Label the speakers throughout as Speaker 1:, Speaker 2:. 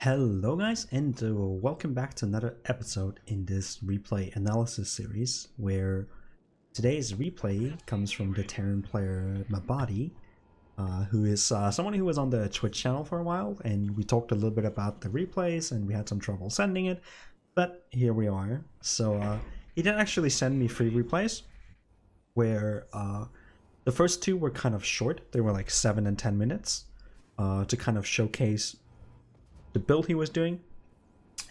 Speaker 1: Hello guys, and welcome back to another episode in this replay analysis series, where today's replay comes from the Terran player Mabadi, who is someone who was on the Twitch channel for a while, and we talked a little bit about the replays and we had some trouble sending it, but here we are. So he did actually send me 3 replays, where the first 2 were kind of short. They were like 7 and 10 minutes to kind of showcase the build he was doing,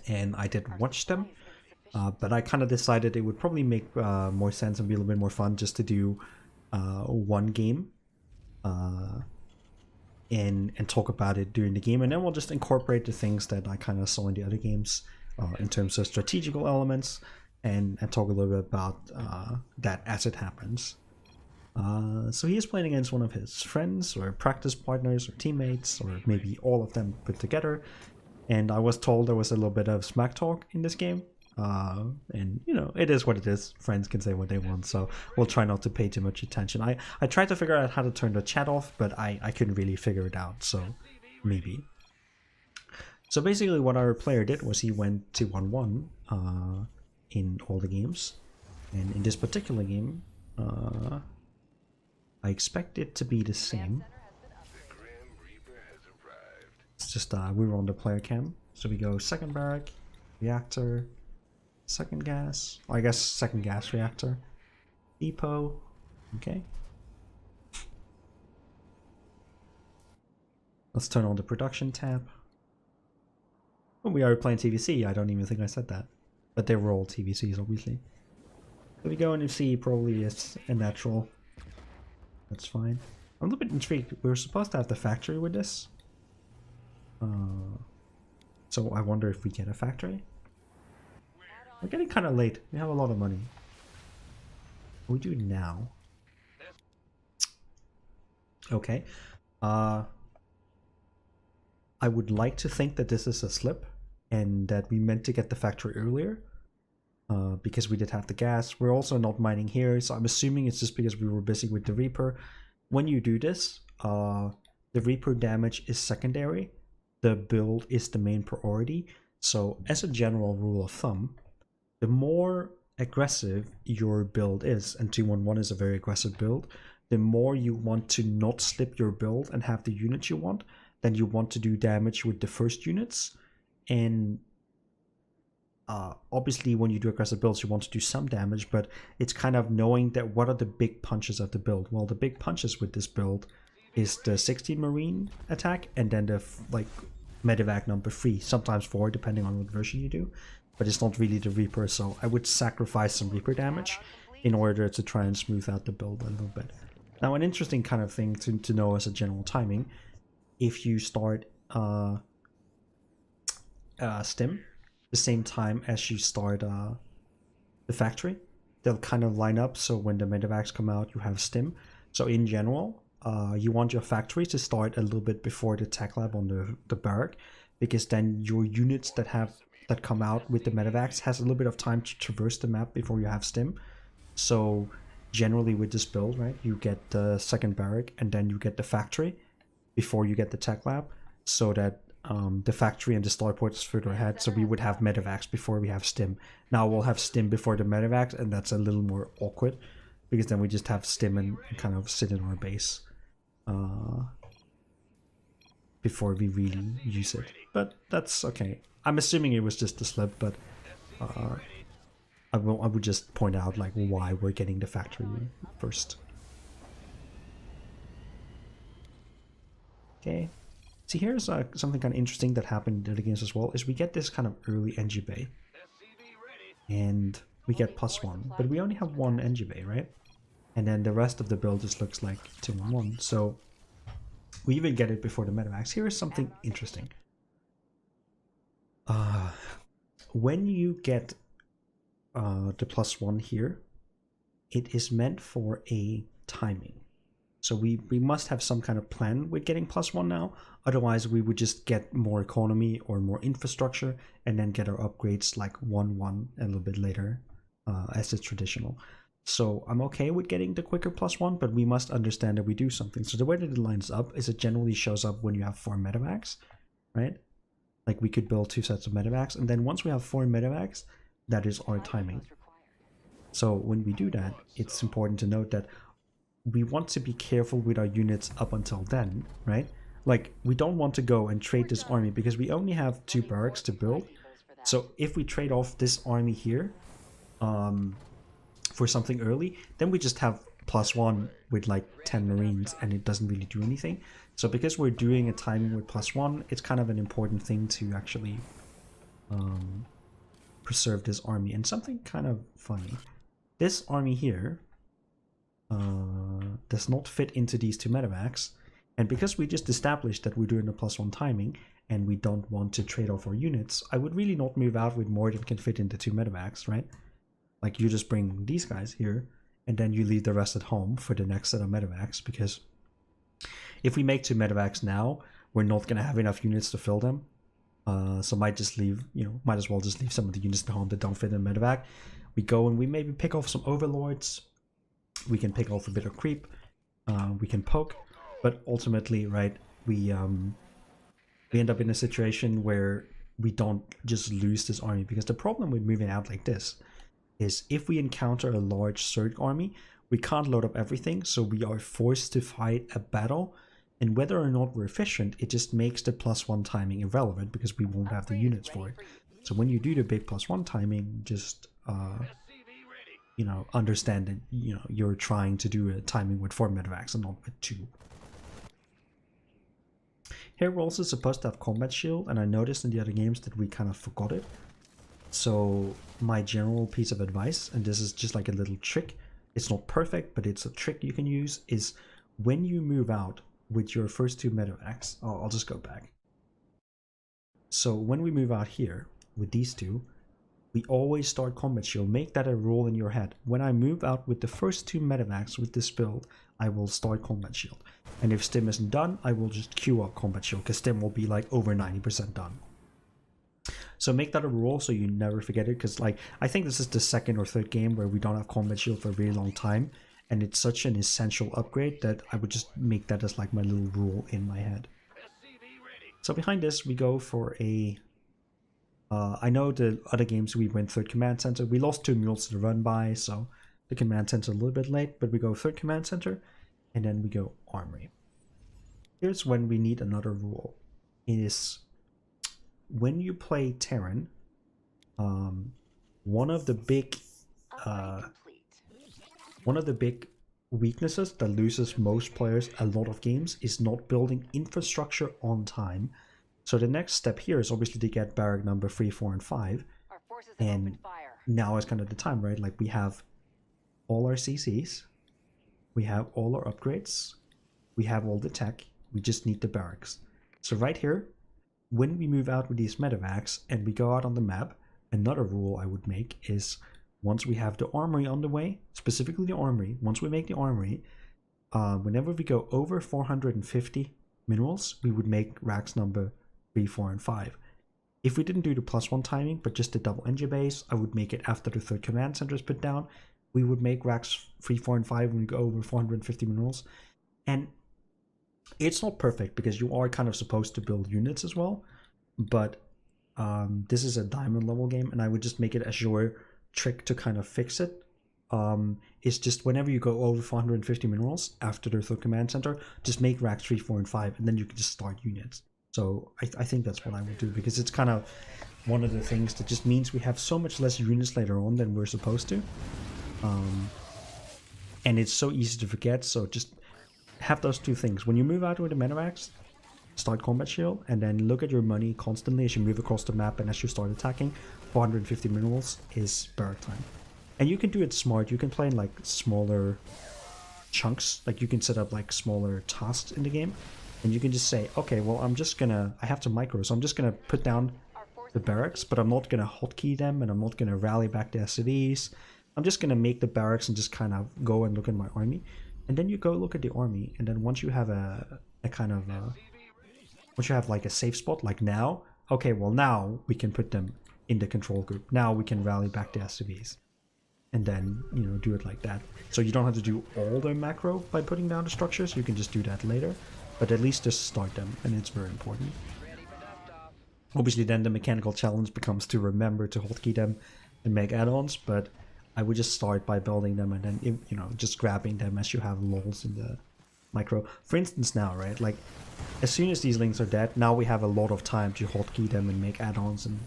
Speaker 1: and I did watch them, but I kind of decided it would probably make more sense and be a little bit more fun just to do one game and talk about it during the game, and then we'll just incorporate the things that I kind of saw in the other games in terms of strategical elements, and talk a little bit about that as it happens. So he is playing against one of his friends or practice partners or teammates, or maybe all of them put together. And I was told there was a little bit of smack talk in this game. And, you know, it is what it is. Friends can say what they want, so we'll try not to pay too much attention. I tried to figure out how to turn the chat off, but I couldn't really figure it out, so maybe. So basically what our player did was he went 2-1-1 in all the games. And in this particular game, I expect it to be the same. It's just we were on the player cam, so we go second barrack, reactor, second gas, I guess second gas reactor, depot. Okay, let's turn on the production tab. When we are playing TvZ, I don't even think I said that, but they were all TvZs obviously. So we go and you see probably it's a natural. That's fine. I'm a little bit intrigued. We were supposed to have the factory with this. So I wonder if we get a factory. We're getting kind of late. We have a lot of money. We do now. Okay. I would like to think that this is a slip and that we meant to get the factory earlier. Because we did have the gas. We're also not mining here, so I'm assuming it's just because we were busy with the Reaper. When you do this, the Reaper damage is secondary. The build is the main priority. So as a general rule of thumb, the more aggressive your build is, and 2-1-1 is a very aggressive build, the more you want to not slip your build and have the units you want, then you want to do damage with the first units. And obviously when you do aggressive builds you want to do some damage, but it's kind of knowing that what are the big punches of the build. Well, the big punches with this build is the 16 marine attack, and then the like medevac number 3, sometimes 4 depending on what version you do, but it's not really the Reaper, so I would sacrifice some Reaper damage in order to try and smooth out the build a little bit. Now, an interesting kind of thing to know as a general timing, if you start stim the same time as you start the factory, they'll kind of line up, so when the medevacs come out you have stim. So in general, you want your factory to start a little bit before the tech lab on the barrack, because then your units that come out with the medevacs has a little bit of time to traverse the map before you have stim. So generally with this build, right, you get the second barrack and then you get the factory before you get the tech lab, so that the factory and the starport is further ahead, so we would have medevacs before we have stim. Now we'll have stim before the medevacs, and that's a little more awkward, because then we just have stim and kind of sit in our base before we really use it. But that's okay. I'm assuming it was just a slip, but I would just point out like why we're getting the factory first. Okay. See, here's something kind of interesting that happened in the other games as well, is we get this kind of early NG bay, and we get +1, but we only have 1 NG bay, right? And then the rest of the build just looks like 2-1-1, so we even get it before the medevacs. Here is something interesting. When you get the +1 here, it is meant for a timing. So we must have some kind of plan with getting +1 now, otherwise we would just get more economy or more infrastructure and then get our upgrades like 1-1 a little bit later, as is traditional. So I'm okay with getting the quicker +1, but we must understand that we do something. So the way that it lines up is it generally shows up when you have 4 medevacs, right? Like we could build 2 sets of medevacs, and then once we have 4 medevacs, that is our timing. So when we do that, it's important to note that we want to be careful with our units up until then, right? Like we don't want to go and trade this army because we only have 2 barracks to build. So if we trade off this army here for something early, then we just have +1 with like 10 marines and it doesn't really do anything. So because we're doing a timing with +1, it's kind of an important thing to actually preserve this army. And something kind of funny, this army here does not fit into these 2 medevacs, and because we just established that we're doing a +1 timing and we don't want to trade off our units, I would really not move out with more than can fit into 2 medevacs, right? Like you just bring these guys here and then you leave the rest at home for the next set of medevacs, because if we make 2 medevacs now, we're not going to have enough units to fill them. So might just leave, might as well just leave some of the units at home that don't fit in medevac. We go and we maybe pick off some overlords. We can pick off a bit of creep. We can poke, but ultimately, right, we end up in a situation where we don't just lose this army, because the problem with moving out like this is if we encounter a large Zerg army, we can't load up everything, so we are forced to fight a battle, and whether or not we're efficient, it just makes the +1 timing irrelevant because we won't have the units for it. So when you do the big +1 timing, just understand that you're trying to do a timing with 4 medevacs and not with 2. Here we're also supposed to have combat shield, and I noticed in the other games that we kind of forgot it. So my general piece of advice, and this is just like a little trick, it's not perfect, but it's a trick you can use, is when you move out with your first 2 medevacs, I'll just go back. So when we move out here with these 2, we always start combat shield. Make that a rule in your head. When I move out with the first 2 medevacs with this build, I will start combat shield. And if stim isn't done, I will just queue up combat shield, because stim will be like over 90% done. So make that a rule so you never forget it, because like I think this is the 2nd or 3rd game where we don't have combat shield for a really long time, and it's such an essential upgrade that I would just make that as like my little rule in my head. So behind this we go for a I know the other games we went 3rd command center. We lost 2 mules to the run by, so the command center a little bit late, but we go 3rd command center and then we go armory. Here's when we need another rule. It is when you play Terran, one of the big weaknesses that loses most players a lot of games is not building infrastructure on time. So the next step here is obviously to get barrack number 3, 4, and 5. And now is kind of the time, right? Like we have all our CCs, we have all our upgrades, we have all the tech, we just need the barracks. So right here, when we move out with these medevacs and we go out on the map, another rule I would make is once we have the armory on the way, specifically the armory, once we make the armory, whenever we go over 450 minerals, we would make racks number 3, 4, and 5. If we didn't do the +1 timing, but just the double engine base, I would make it after the 3rd command center is put down. We would make racks 3, 4, and 5 when we go over 450 minerals. And it's not perfect because you are kind of supposed to build units as well, but this is a diamond level game, and I would just make it as your trick to kind of fix it. It's just whenever you go over 450 minerals after the 3rd command center, just make racks 3, 4, and 5, and then you can just start units. So I think that's what I would do, because it's kind of one of the things that just means we have so much less units later on than we're supposed to. And it's so easy to forget, so just have those 2 things. When you move out with the medevacs, start combat shield, and then look at your money constantly as you move across the map and as you start attacking. 450 minerals is barrack time. And you can do it smart. You can play in like smaller chunks, like you can set up like smaller tasks in the game, and you can just say, okay, well, I have to micro, so I'm just gonna put down the barracks, but I'm not gonna hotkey them, and I'm not gonna rally back the SCVs. I'm just gonna make the barracks and just kind of go and look at my army. And then you go look at the army, and then once you have once you have like a safe spot, like now, okay, well now we can put them in the control group. Now we can rally back the SCVs. And then, do it like that. So you don't have to do all the macro by putting down the structures, you can just do that later. But at least just start them, and it's very important. Obviously then the mechanical challenge becomes to remember to hotkey them and make add-ons, but I would just start by building them and then, you know, just grabbing them as you have lulls in the micro. For instance now, right, like as soon as these links are dead, now we have a lot of time to hotkey them and make add-ons. And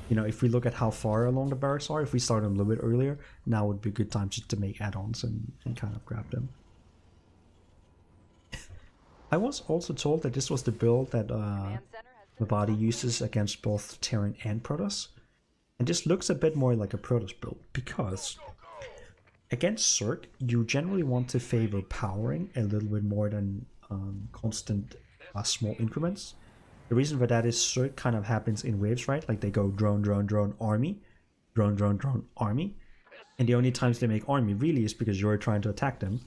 Speaker 1: you know, if we look at how far along the barracks are, if we start them a little bit earlier, now would be a good time just to make add-ons and kind of grab them. I was also told that this was the build that Mabadi uses against both Terran and Protoss. And this looks a bit more like a Protoss build, because against Circ, you generally want to favor powering a little bit more than constant small increments. The reason for that is Circ kind of happens in waves, right? Like they go drone, drone, drone, army, drone, drone, drone, army. And the only times they make army really is because you're trying to attack them,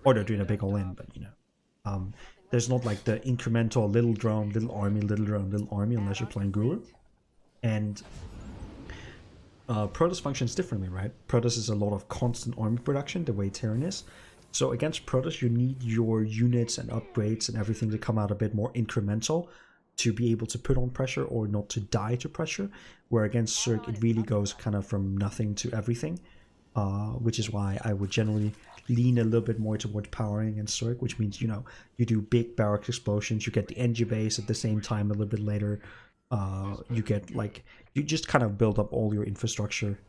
Speaker 1: or they're doing a big all-in, but you know. There's not like the incremental little drone, little army, little drone, little army unless you're playing Guru. And Protoss functions differently, right? Protoss is a lot of constant army production, the way Terran is. So against Protoss, you need your units and upgrades and everything to come out a bit more incremental to be able to put on pressure or not to die to pressure. Where against Circ, it really goes kind of from nothing to everything. Which is why I would generally lean a little bit more towards powering and Circ, which means, you know, you do big barracks explosions, you get the NG base at the same time a little bit later. You get like, you just kind of build up all your infrastructure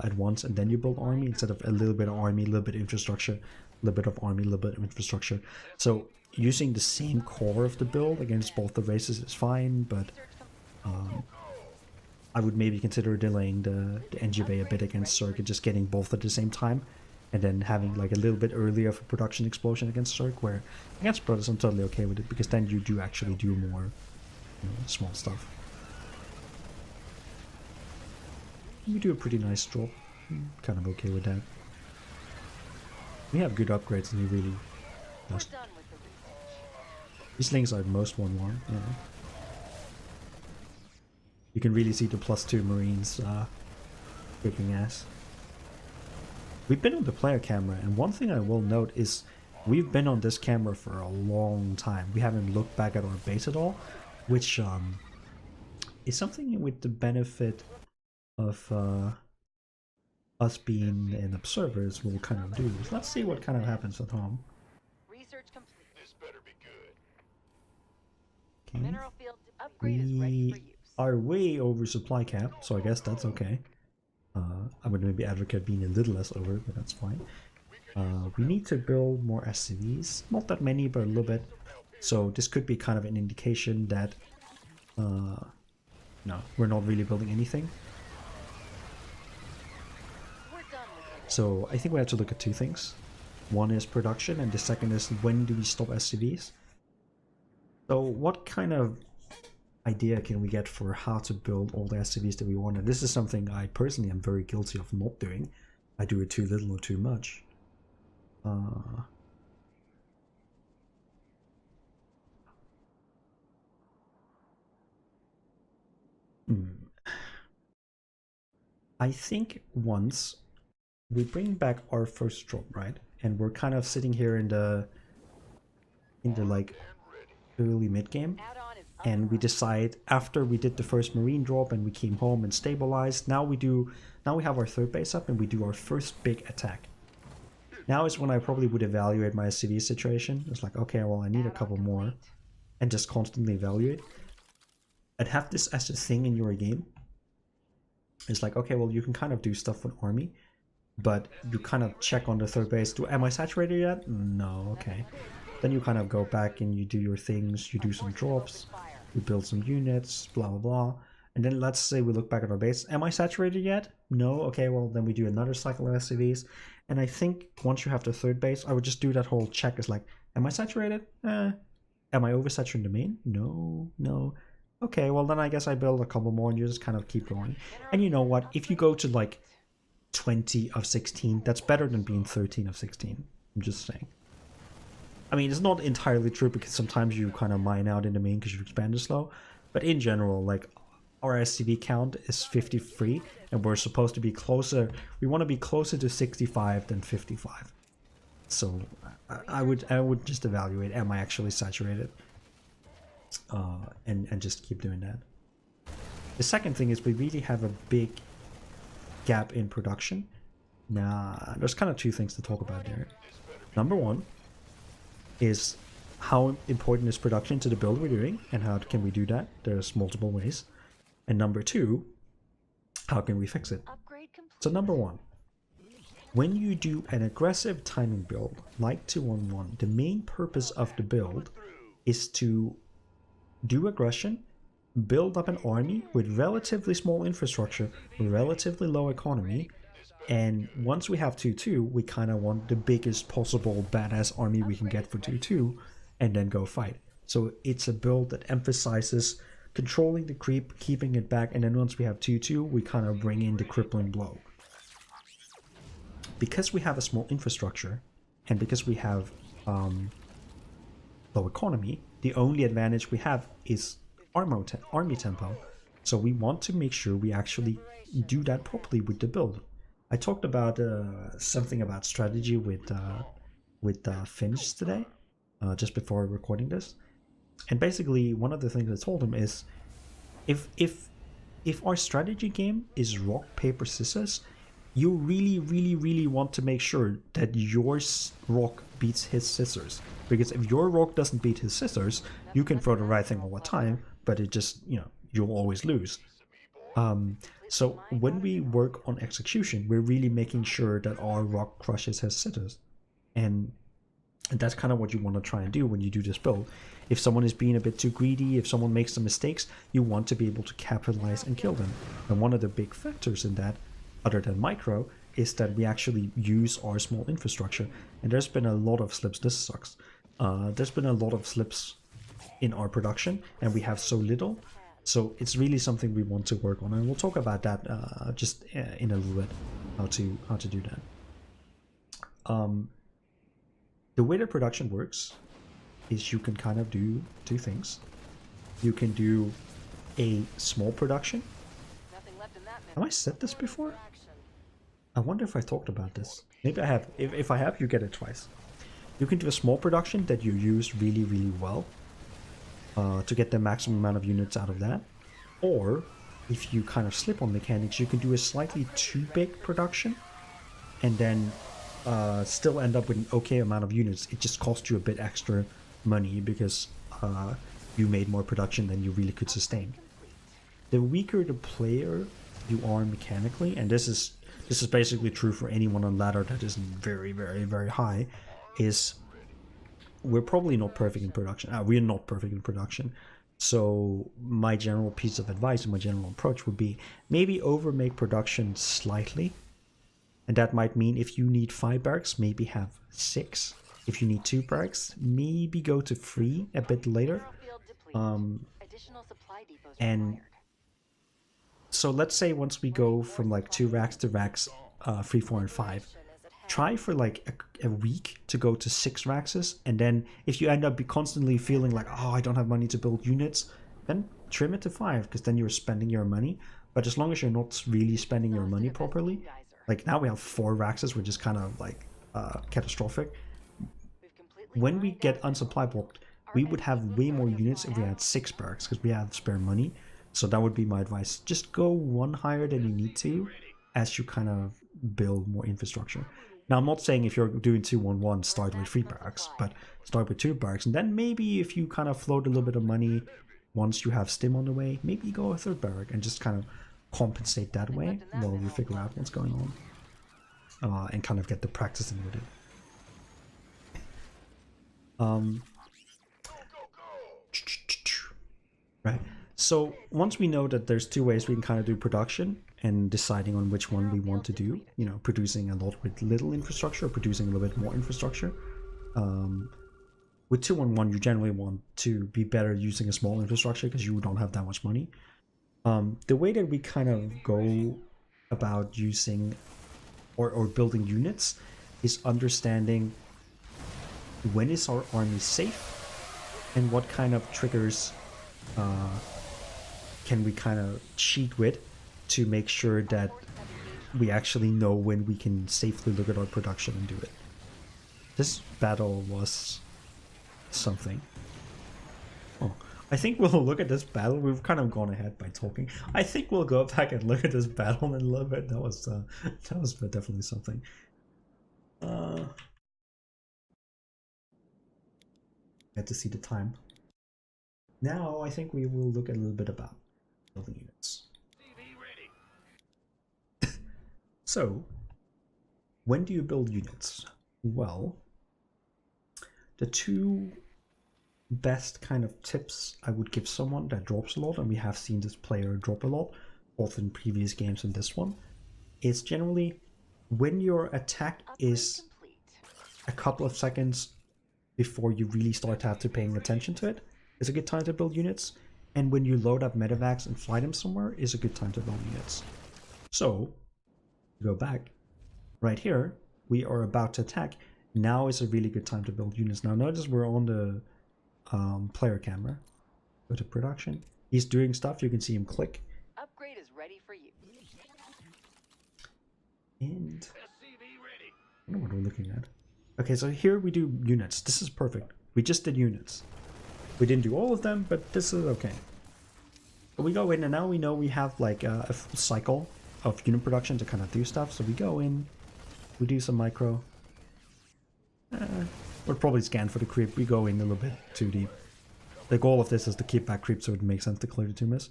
Speaker 1: at once, and then you build army instead of a little bit of army, a little bit of infrastructure, a little bit of army, a little bit of infrastructure. So using the same core of the build against both the races is fine, but I would maybe consider delaying the NGB a bit against Circ and just getting both at the same time, and then having like a little bit earlier of a production explosion against Circ, where against Protoss I'm totally okay with it, because then you do actually do more, you know, small stuff. We do a pretty nice drop. I'm kind of okay with that. We have good upgrades and he really does. These links are most 1-1, yeah. You can really see the +2 Marines kicking ass. We've been on the player camera, and one thing I will note is we've been on this camera for a long time. We haven't looked back at our base at all, which is something with the benefit of us being an observers will kind of do. So let's see what kind of happens at home.
Speaker 2: Research complete. This better be good.
Speaker 1: Okay.
Speaker 2: Mineral field upgrade is ready for use.
Speaker 1: Are way over supply cap, so I guess that's okay. I would maybe advocate being a little less over, but that's fine. We need to build more SCVs. Not that many, but a little bit. So this could be kind of an indication that no, we're not really building anything. So I think we have to look at two things. One is production, and the second is when do we stop SCVs? So what kind of idea can we get for how to build all the SCVs that we want? And this is something I personally am very guilty of not doing. I do it too little or too much. I think once we bring back our first drop, right? And we're kind of sitting here in the like early mid game, and we decide after we did the first marine drop and we came home and stabilized, now we have our third base up and we do our first big attack. Now is when I probably would evaluate my SCV situation. It's like, okay, well, I need a couple more, and just constantly evaluate. I'd have this as a thing in your game. It's like, okay, well, you can kind of do stuff with army, but you kind of check on the third base. Am I saturated yet? No, okay. Then you kind of go back and you do your things, you do some drops, you build some units, blah, blah, blah. And then let's say we look back at our base. Am I saturated yet? No, okay, well, then we do another cycle of SCVs. And I think once you have the third base, I would just do that whole check. It's like, am I saturated? Am I oversaturating the main? No, no. Okay, well, then I guess I build a couple more and you just kind of keep going. And you know what? If you go to like 20 of 16, that's better than being 13 of 16. I'm just saying. I mean, it's not entirely true because sometimes you kind of mine out in the main because you expand slow. But in general, like, our SCV count is 53 and we're supposed to be closer. We want to be closer to 65 than 55. So I would just evaluate, am I actually saturated? And just keep doing that. The second thing is we really have a big gap in production. Now, there's kind of two things to talk about there. Number one is how important is production to the build we're doing, and how can we do that? There's multiple ways. And number two, how can we fix it?
Speaker 2: Upgrade complete.
Speaker 1: So number one, when you do an aggressive timing build like 2-1-1, the main purpose of the build is to do aggression, build up an army with relatively small infrastructure, relatively low economy, and once we have 2-2, we kind of want the biggest possible badass army we can get for 2-2, and then go fight. So it's a build that emphasizes controlling the creep, keeping it back, and then once we have 2-2, we kind of bring in the crippling blow. Because we have a small infrastructure, and because we have low economy, the only advantage we have is army tempo. So we want to make sure we actually do that properly with the build. I talked about something about strategy with Finch today, just before recording this, and basically one of the things I told him is, if our strategy game is rock paper scissors, you really want to make sure that your rock beats his scissors, because if your rock doesn't beat his scissors, you can throw the right thing all the time, but it just, you'll always lose. So when we work on execution, we're really making sure that our rock crushes his scissors, and that's kind of what you want to try and do when you do this build. If someone is being a bit too greedy, if someone makes some mistakes, you want to be able to capitalize and kill them. And one of the big factors in that, other than micro, is that we actually use our small infrastructure. And there's been a lot of slips. This sucks. There's been a lot of slips in our production, and we have so little. So it's really something we want to work on, and we'll talk about that just in a little bit, how to do that. The way that production works is you can kind of do two things. You can do a small production.
Speaker 2: Nothing left in that
Speaker 1: Have I said this before? I wonder if I talked about this. Maybe I have. If I have, you get it twice. You can do a small production that you use really well to get the maximum amount of units out of that. Or if you kind of slip on mechanics, you can do a slightly too big production and then still end up with an okay amount of units. It just costs you a bit extra money because you made more production than you really could sustain. The weaker the player you are mechanically, and this is basically true for anyone on ladder that isn't very high, is we're probably not perfect in production. We're not perfect in production. So my general piece of advice and my general approach would be maybe overmake production slightly. And that might mean if you need 5 barracks, maybe have 6. If you need 2 barracks, maybe go to 3 a bit later. And so let's say once we go from like 2 racks to racks 3, 4, and 5, try for like a week to go to 6 racks, and then if you end up constantly feeling like, oh, I don't have money to build units, then trim it to 5, because then you're spending your money. But as long as you're not really spending your money properly, like now we have 4 racks, which is kind of like catastrophic. When we get unsupply blocked, we would have way more units if we had 6 barracks, because we have spare money. So that would be my advice. Just go 1 higher than you need to as you kind of build more infrastructure. Now, I'm not saying if you're doing 2-1-1, start with 3 barracks, but start with 2 barracks. And then maybe if you kind of float a little bit of money, once you have stim on the way, maybe go a 3rd barrack and just kind of compensate that way while you figure out what's going on. And kind of get the practice in with it. Right. So once we know that there's 2 ways we can kind of do production and deciding on which one we want to do, producing a lot with little infrastructure or producing a little bit more infrastructure. With 2-1-1, you generally want to be better using a small infrastructure because you don't have that much money. The way that we kind of go about using or building units is understanding when is our army safe and what kind of triggers can we kind of cheat with to make sure that we actually know when we can safely look at our production and do it. This battle was something. Oh, I think we'll look at this battle. We've kind of gone ahead by talking. I think we'll go back and look at this battle in a little bit. That was definitely something. Had to see the time. Now I think we will look a little bit about building units. So, when do you build units? Well, the two best kind of tips I would give someone that drops a lot, and we have seen this player drop a lot, both in previous games and this one, is generally when your attack is a couple of seconds before you really start to have to paying attention to it, is a good time to build units. And when you load up medevacs and fly them somewhere is a good time to build units. So, go back. Right here, we are about to attack. Now is a really good time to build units. Now notice we're on the player camera. Go to production. He's doing stuff. You can see him click.
Speaker 2: Upgrade is ready for you.
Speaker 1: And I don't know what we're looking at. Okay, so here we do units. This is perfect. We just did units. We didn't do all of them, but this is okay. But we go in, and now we know we have like a full cycle of unit production to kind of do stuff. So we go in, we do some micro. We'll probably scan for the creep. We go in a little bit too deep. The goal of this is to keep back creep, so it makes sense to clear the 2 miss.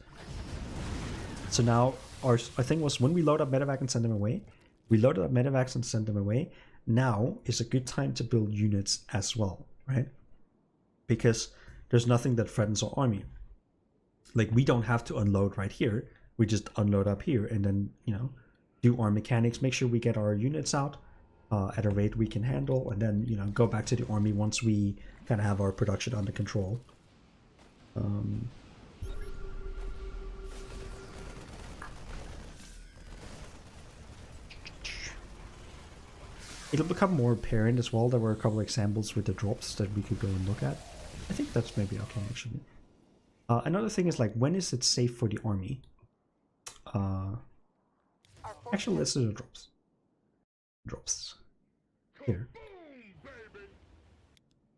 Speaker 1: So now our thing was when we load up medevac and send them away. We loaded up medevacs and sent them away. Now is a good time to build units as well, right? Because there's nothing that threatens our army. Like, we don't have to unload right here. We just unload up here and then, you know, do our mechanics, make sure we get our units out at a rate we can handle, and then, you know, go back to the army once we kind of have our production under control. It'll become more apparent as well. There were a couple of examples with the drops that we could go and look at. I think that's maybe okay, actually. Another thing is, like, when is it safe for the army? Actually, let's do the drops. Drops. Here.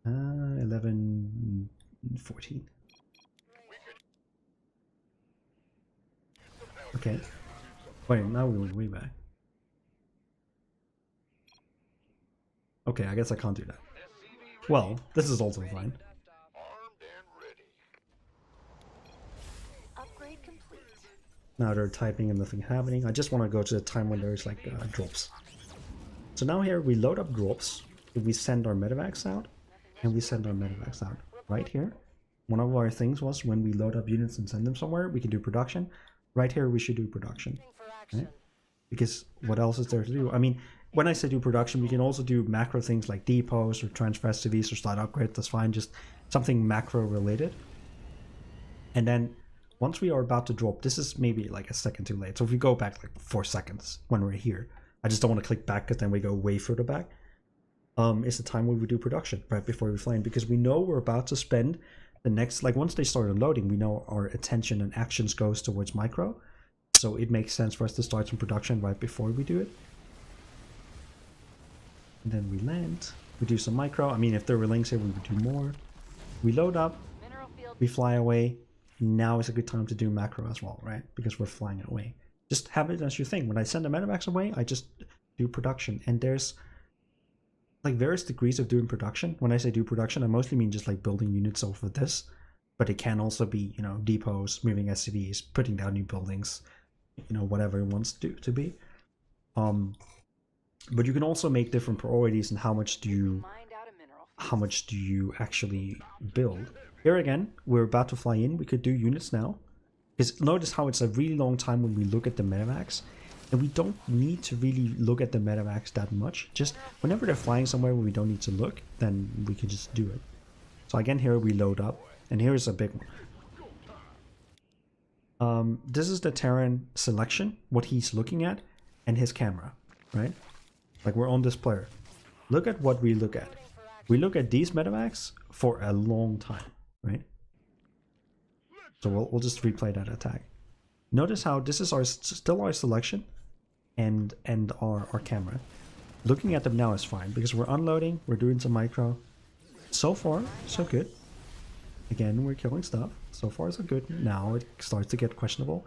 Speaker 1: 11, 14. Okay. Wait, now we went way back. Okay, I guess I can't do that. Well, this is also fine.
Speaker 2: Upgrade complete.
Speaker 1: Now they're typing and nothing happening. I just want to go to the time when there's like drops. So now here we load up drops. We send our medevacs out, and we send our medevacs out. Right here, one of our things was when we load up units and send them somewhere, we can do production. Right here we should do production. Right? Because what else is there to do? I mean, when I say do production, we can also do macro things like depots or transfer SCVs or start upgrade. That's fine, just something macro related. And then once we are about to drop, this is maybe like a second too late. So if we go back like 4 seconds when we're here, I just don't want to click back because then we go way further back. It's the time when we do production right before we fly in, because we know we're about to spend the next, like once they start unloading, we know our attention and actions goes towards micro. So it makes sense for us to start some production right before we do it. And then we land, we do some micro. I mean, if there were links here, we would do more. We load up, we fly away. Now is a good time to do macro as well, right? Because we're flying it away. Just have it as your thing. When I send the medevacs away, I just do production. And there's like various degrees of doing production. When I say do production, I mostly mean just like building units off of this. But it can also be, you know, depots, moving SCVs, putting down new buildings, you know, whatever it wants to be. But you can also make different priorities and how much do you actually build. Here again, we're about to fly in. We could do units now. Because notice how it's a really long time when we look at the medevacs. And we don't need to really look at the medevacs that much. Just whenever they're flying somewhere where we don't need to look, then we can just do it. So again, here we load up. And here's a big one. This is the Terran selection, what he's looking at, and his camera, right? Like we're on this player. Look at what we look at. We look at these medevacs for a long time, right? So we'll just replay that attack. Notice how this is still our selection and our camera. Looking at them now is fine because we're unloading, we're doing some micro. So far, so good. Again, we're killing stuff. So far so good. Now it starts to get questionable.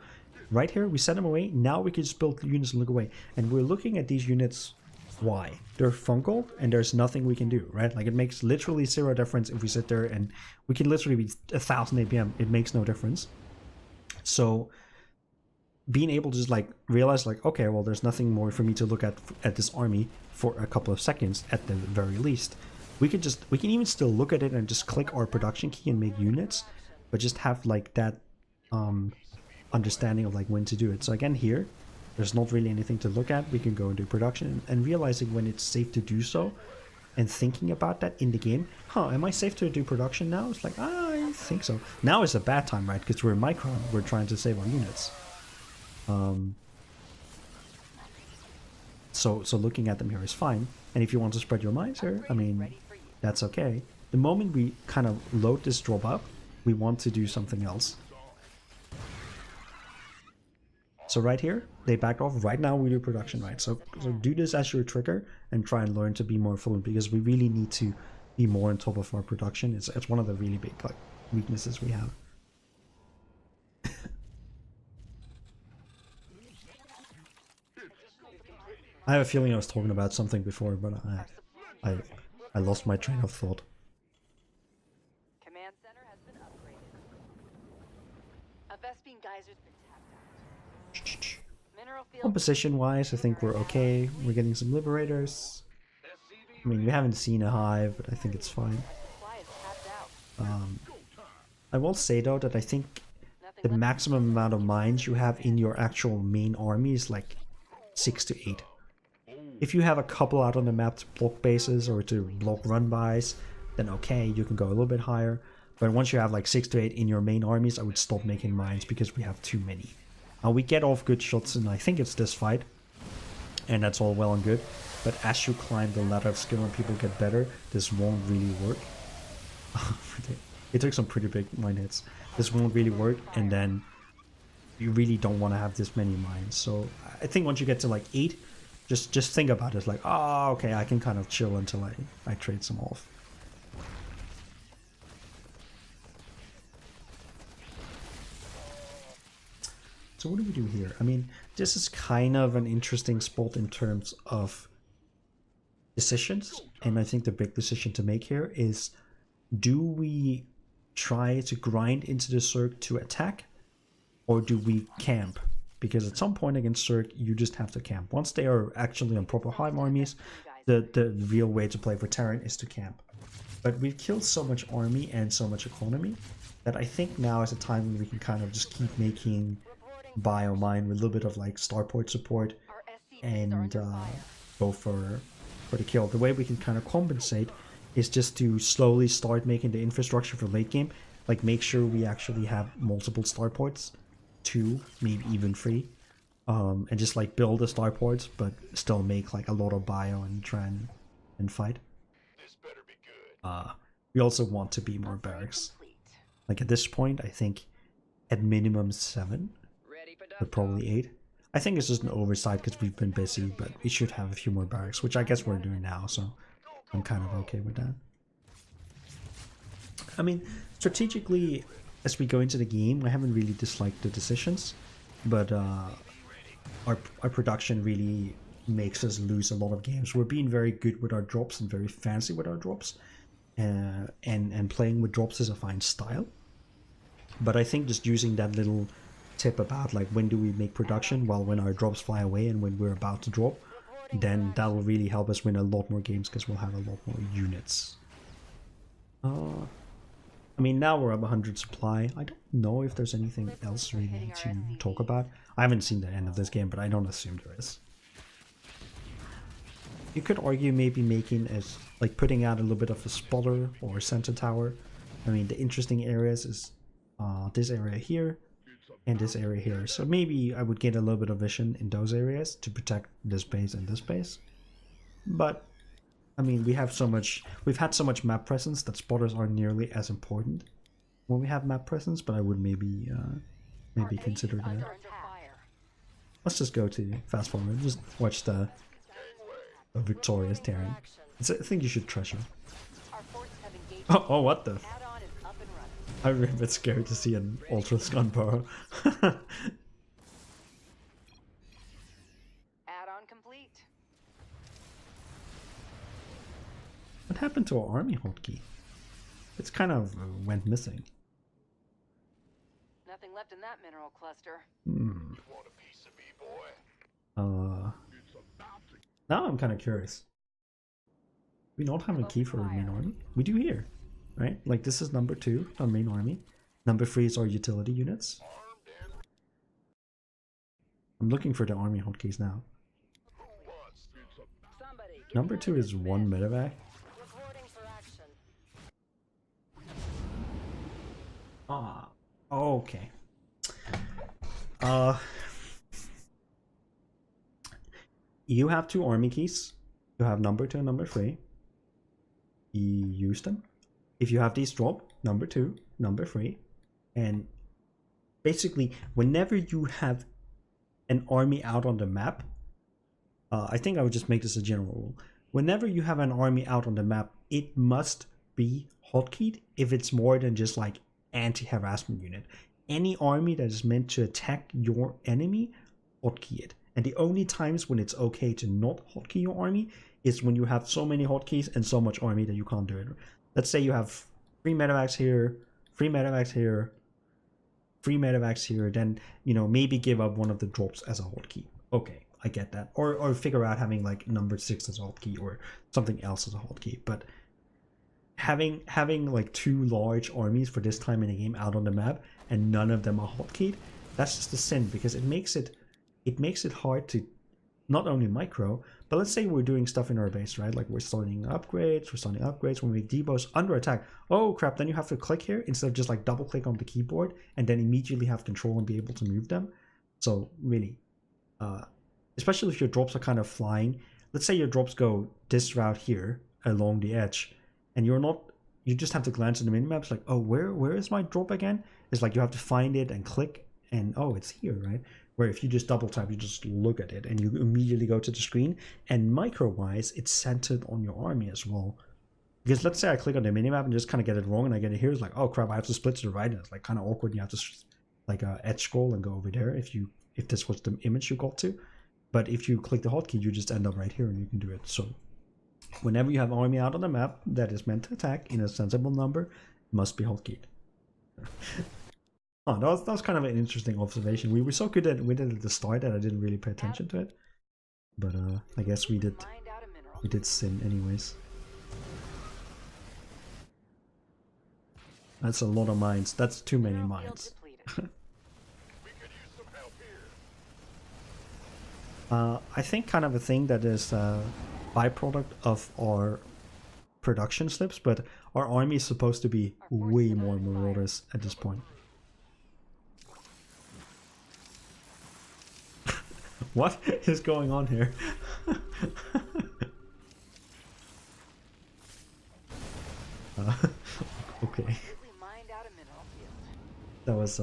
Speaker 1: Right here, we send them away. Now we can just build units and look away. And we're looking at these units. Why? They're fungal and there's nothing we can do, right? Like it makes literally zero difference if we sit there and we can literally be 1000 APM. It makes no difference. So being able to just like realize like, okay, well, there's nothing more for me to look at this army for a couple of seconds at the very least. We can even still look at it and just click our production key and make units, but just have like that understanding of like when to do it. So again, here, there's not really anything to look at. We can go into production and realizing when it's safe to do so and thinking about that in the game. Am I safe to do production now? It's like, I think so. Now is a bad time, right? Because we're in Micron, we're trying to save our units. So looking at them here is fine. And if you want to spread your minds here, I mean, that's okay. The moment we kind of load this drop up, we want to do something else. So right here, they backed off. Right now we do production, right? So do this as your trigger and try and learn to be more fluent, because we really need to be more on top of our production. It's one of the really big like weaknesses we have. I have a feeling I was talking about something before, but I lost my train of thought.
Speaker 2: Command center has been upgraded. A Vespine geyser's been tapped out. Mineral field.
Speaker 1: Composition-wise, I think we're okay. We're getting some liberators. I mean, we haven't seen a hive, but I think it's fine.
Speaker 2: Supply is tapped out.
Speaker 1: I will say though that I think the maximum amount of mines you have in your actual main army is like 6 to 8. If you have a couple out on the map to block bases or to block run-bys, then okay, you can go a little bit higher. But once you have like 6 to 8 in your main armies, I would stop making mines because we have too many. We get off good shots, and I think it's this fight, and that's all well and good. But as you climb the ladder of skill and people get better, this won't really work. It took some pretty big mine hits. This won't really work, and then you really don't want to have this many mines. So I think once you get to like 8, just think about it like, oh, okay, I can kind of chill until I trade some off. So what do we do here? I mean, this is kind of an interesting spot in terms of decisions, and I think the big decision to make here is, do we try to grind into the Circ to attack, or do we camp? Because at some point against Circ, you just have to camp. Once they are actually on proper hive armies, the real way to play for Terran is to camp. But we've killed so much army and so much economy that I think now is a time when we can kind of just keep making biomine with a little bit of like starport support and go for the kill. The way we can kind of compensate is just to slowly start making the infrastructure for late game, like make sure we actually have multiple starports, 2, maybe even 3, and just like build the starports, but still make like a lot of bio and try and fight.
Speaker 3: This better be good.
Speaker 1: We also want to be more barracks. Like at this point, I think at minimum 7, but probably 8. I think it's just an oversight because we've been busy, but we should have a few more barracks, which I guess we're doing now, so I'm kind of okay with that. I mean, strategically, as we go into the game, I haven't really disliked the decisions, but our production really makes us lose a lot of games. We're being very good with our drops and very fancy with our drops, and playing with drops is a fine style. But I think just using that little tip about like when do we make production, well, when our drops fly away and when we're about to drop, then that will really help us win a lot more games because we'll have a lot more units. I mean, now we're up 100 supply. I don't know if there's anything else really to talk about. I haven't seen the end of this game, but I don't assume there is. You could argue maybe making as like putting out a little bit of a spotter or a center tower. I mean, the interesting areas is this area here and this area here. So maybe I would get a little bit of vision in those areas to protect this base and this base. But I mean, we've had so much map presence that spotters aren't nearly as important when we have map presence, but I would maybe consider that. Let's just go to fast forward, just watch the victorious Terran. I think you should treasure. Oh, what the? I'm a bit scared to see an Ultra Scunbar.
Speaker 2: Add-on complete.
Speaker 1: What happened to our army hotkey? It's kind of went missing.
Speaker 2: Nothing left in that mineral cluster.
Speaker 1: Hmm.
Speaker 3: You want a piece of me, boy?
Speaker 1: Now I'm kind of curious. We don't have a key for our main army. We do here, right? Like this is number 2, our main army. Number 3 is our utility units.
Speaker 3: Armed and
Speaker 1: I'm looking for the army hotkeys now.
Speaker 3: who wants to?
Speaker 2: Somebody. get
Speaker 1: Number
Speaker 2: me
Speaker 1: 2
Speaker 2: out of
Speaker 1: is
Speaker 2: this
Speaker 1: 1
Speaker 2: mess.
Speaker 1: medevac.
Speaker 2: Reporting for action.
Speaker 1: Ah, okay. You have 2 army keys. You have number 2 and number 3. You use them. If you have these drop, number 2, number 3, and basically whenever you have an army out on the map, I think I would just make this a general rule. Whenever you have an army out on the map, it must be hotkeyed if it's more than just like anti-harassment unit. Any army that is meant to attack your enemy, hotkey it. And the only times when it's okay to not hotkey your army is when you have so many hotkeys and so much army that you can't do it. Let's say you have 3 medevacs here, 3 medevacs here, 3 medevacs here, then, you know, maybe give up one of the drops as a hotkey. Okay, I get that. Or figure out having like number 6 as a hotkey or something else as a hotkey. But having like 2 large armies for this time in the game out on the map and none of them are hotkeyed, that's just a sin, because it makes it hard to not only micro, but let's say we're doing stuff in our base, right? Like we're starting upgrades, when we make debuffs under attack. Oh crap, then you have to click here instead of just like double click on the keyboard and then immediately have control and be able to move them. So really, especially if your drops are kind of flying, let's say your drops go this route here along the edge, and you just have to glance at the minimaps like, oh, where is my drop again? It's like you have to find it and click, and oh, it's here, right? Where if you just double tap, you just look at it and you immediately go to the screen. And micro wise, it's centered on your army as well. Because let's say I click on the minimap and just kind of get it wrong, and I get it here, it's like, oh crap, I have to split to the right, and it's like kind of awkward. You have to like edge scroll and go over there if this was the image you got to. But if you click the hotkey, you just end up right here and you can do it. So whenever you have an army out on the map that is meant to attack in a sensible number, it must be hotkeyed. Oh, that was kind of an interesting observation. We were so good at it at the start that I didn't really pay attention to it. But I guess we did sin anyways. That's a lot of mines. That's too many mines.
Speaker 3: We could use some help here.
Speaker 1: I think kind of a thing that is a byproduct of our production slips, but our army is supposed to be way more marauders at this point. What is going on here? Okay. That was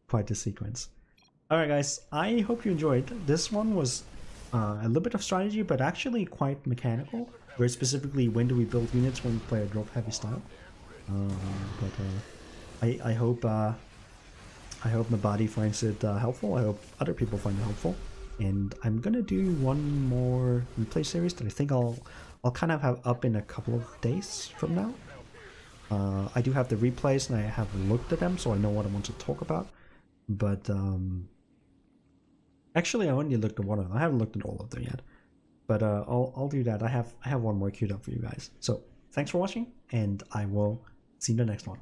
Speaker 1: quite the sequence. Alright guys, I hope you enjoyed. This one was a little bit of strategy, but actually quite mechanical. Very specifically, when do we build units when we play a drop heavy style. I hope Mabadi finds it helpful. I hope other people find it helpful. And I'm gonna do one more replay series that I think I'll kind of have up in a couple of days from now. I do have the replays and I have looked at them, so I know what I want to talk about. But actually, I only looked at one of them. I haven't looked at all of them yet. But I'll do that. I have one more queued up for you guys. So thanks for watching, and I will see you in the next one.